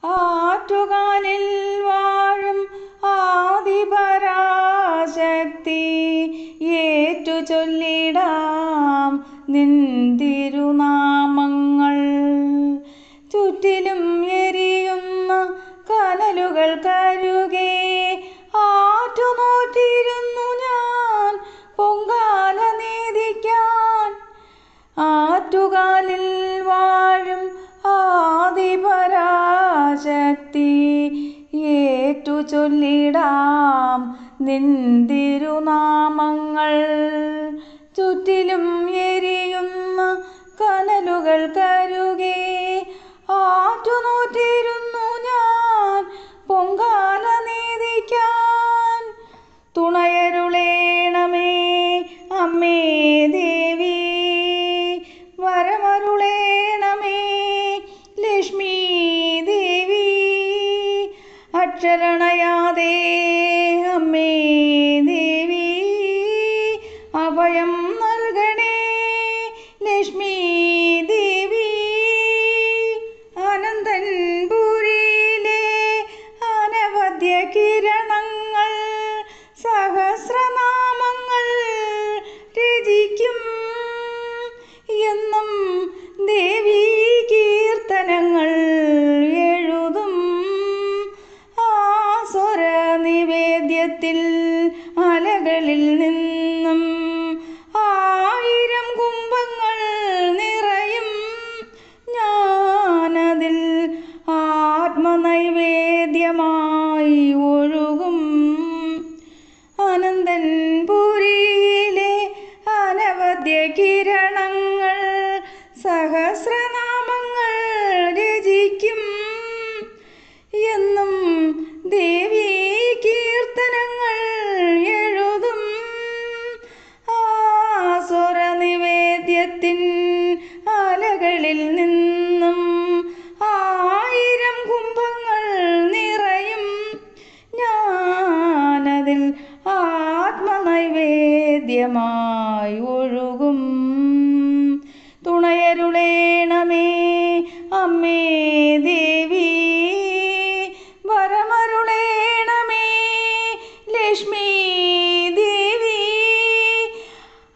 ആറ്റുകാലിൽ വാഴും ആദിപരാശക്തി ഏറ്റു ചൊല്ലിടാം നിൻ തിരുനാമങ്ങൾ. ചുറ്റിലും എരിയുന്ന കനലുകൾക്കരികെ ആറ്റുനോറ്റിരുന്നു ഞാൻ പൊങ്കാല നേദിക്കാൻ. ആറ്റുകാലിൽ വാഴും ആദിപരാശക്തി ഏറ്റു ചൊല്ലിടാം നിൻ തിരുനാമങ്ങൾ. ചുറ്റിലും എരിയുന്ന കനലുകൾക്കരികെ ആറ്റുനോറ്റിരുന്നു ഞാൻ പൊങ്കാല നേദിക്കാൻ. തുണയരുളേണമേ അമ്മേ ദേവി, വരമരുളേണമേ ലക്ഷ്മീ ദേവി. അക്ഷരണയാതെ അമ്മേ ദേവി, അഭയം നൽകണേ ലക്ഷ്മീ ദേവി. അനന്തൻപുരിയിലെ അനവദ്യ കിരണങ്ങൾ സഹസ്രനാമങ്ങൾ രചിക്കും എന്നും ദേവീ കീർത്തനങ്ങൾ എഴുതും. ആ സ്വരനിവേദ്യത്തിൽ അലകളിൽ നിന്നും 1000 കുംഭങ്ങൾ നിറയും. ഞാനതിൽ ആത്മനൈവേദ്യമായി ഒഴുകും. അനന്തൻപുരിയിലെ അനവദ്യ കിരണങ്ങൾ സഹസ്രനാമങ്ങൾ രചിക്കും എന്നും ദേവീ കീർത്തനങ്ങൾ എഴുതും. ആ സ്വരനിവേദ്യത്തിൻ അലകളിൽ നിന്നും 1000 കുംഭങ്ങൾ നിറയും. ഞാനതിൽ ആത്മനൈവേദ്യമായി ഒഴുകും. തുണയരുളേണമേ അമ്മേ ദേവി, വരമരുളേണമേ ലക്ഷ്മീ ദേവി.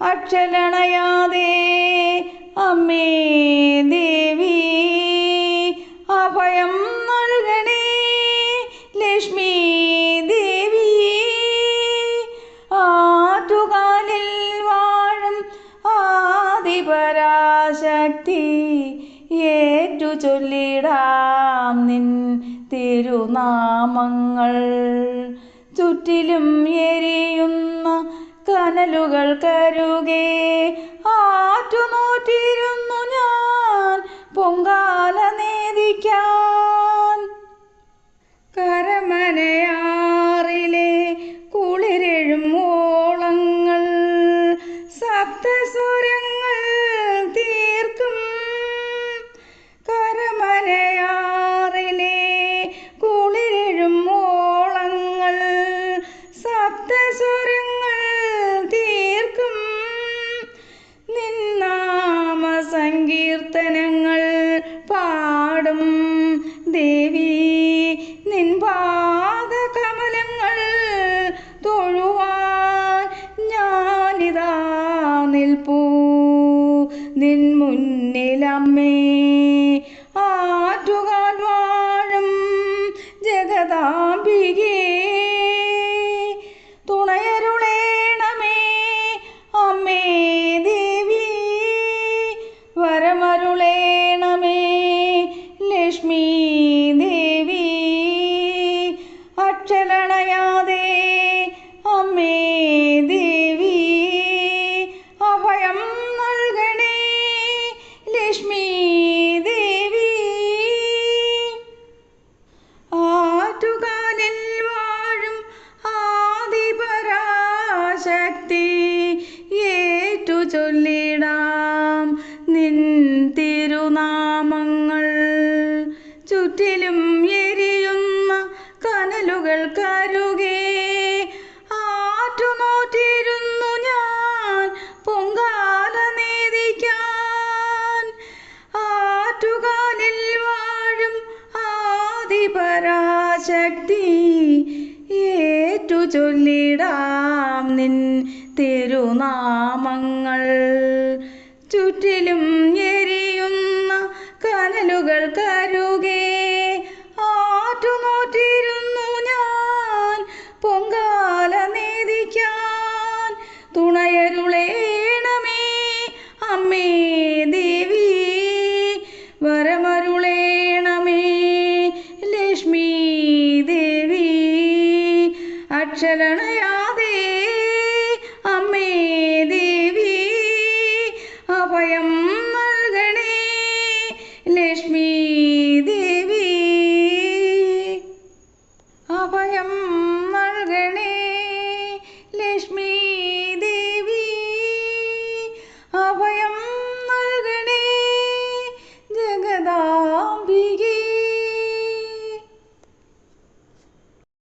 അക്ഷരണയാതെ അമ്മേ ദേവി, അഭയം നൽകണേ ലക്ഷ്മീ ദേവി. ആറ്റുകാലിൽ വാഴും ആദിപരാശക്തി ഏറ്റു ചൊല്ലിടാം നിൻ തിരുനാമങ്ങൾ. ചുറ്റിലും എരിയുന്ന കനലുകൾക്കരികെ ആറ്റുനോറ്റിരുന്നു ഞാൻ പൊങ്കാല നേദിക്കാൻ. കരമനയാറിലെ കുളിരെഴും ഓളങ്ങൾ സപ്തസ്വരങ്ങൾ തീർക്കും. കരമനയാറിലെ കുളിരെഴും ഓളങ്ങൾ സപ്തസ്വരങ്ങൾ തീർക്കും. നിന്നാമ സങ്കീർത്തനങ്ങൾ പാടും ദേവി, നിൻ പാദകമലങ്ങൾ തൊഴുവാൻ ഞാനിതാ നിൽപ്പൂ നിൻ മുന്നിലമ്മേ. ആറ്റുകാൽ വാഴും ജഗദാംബികേ, തുണയരുളേണമേ അമ്മേ ദേവി, വരമരുളേണമേ ലക്ഷ്മീ ദേവി. അക്ഷരണയാതെ അമ്മേ ദേവി, അഭയം നൽകണേ ലക്ഷ്മീ ദേവി. ആറ്റുകാലിൽ വാഴും ആദിപരാശക്തി ഏറ്റു ചൊല്ലിടാം നിൻ തിരുനാമങ്ങൾ. ചുറ്റിലും എരിയുന്ന കനലുകൾക്കരികെ ആറ്റുനോറ്റിരുന്നു ഞാൻ പൊങ്കാല നേദിക്കാൻ. ആറ്റുകാലിൽ വാഴും ആദി ആദിപരാശക്തി ഏറ്റു ചൊല്ലിടാം നിൻ തിരുനാമങ്ങൾ. ചുറ്റിലും എരിയുന്ന കനലുകൾ കരുകെ ആറ്റുനോറ്റിരുന്നു ഞാൻ പൊങ്കാല നേദിക്കാൻ. തുണയരുളേണമേ അമ്മേ ദേവി, വരമരുളേണമേ ലക്ഷ്മി ദേവി. അക്ഷരണയാ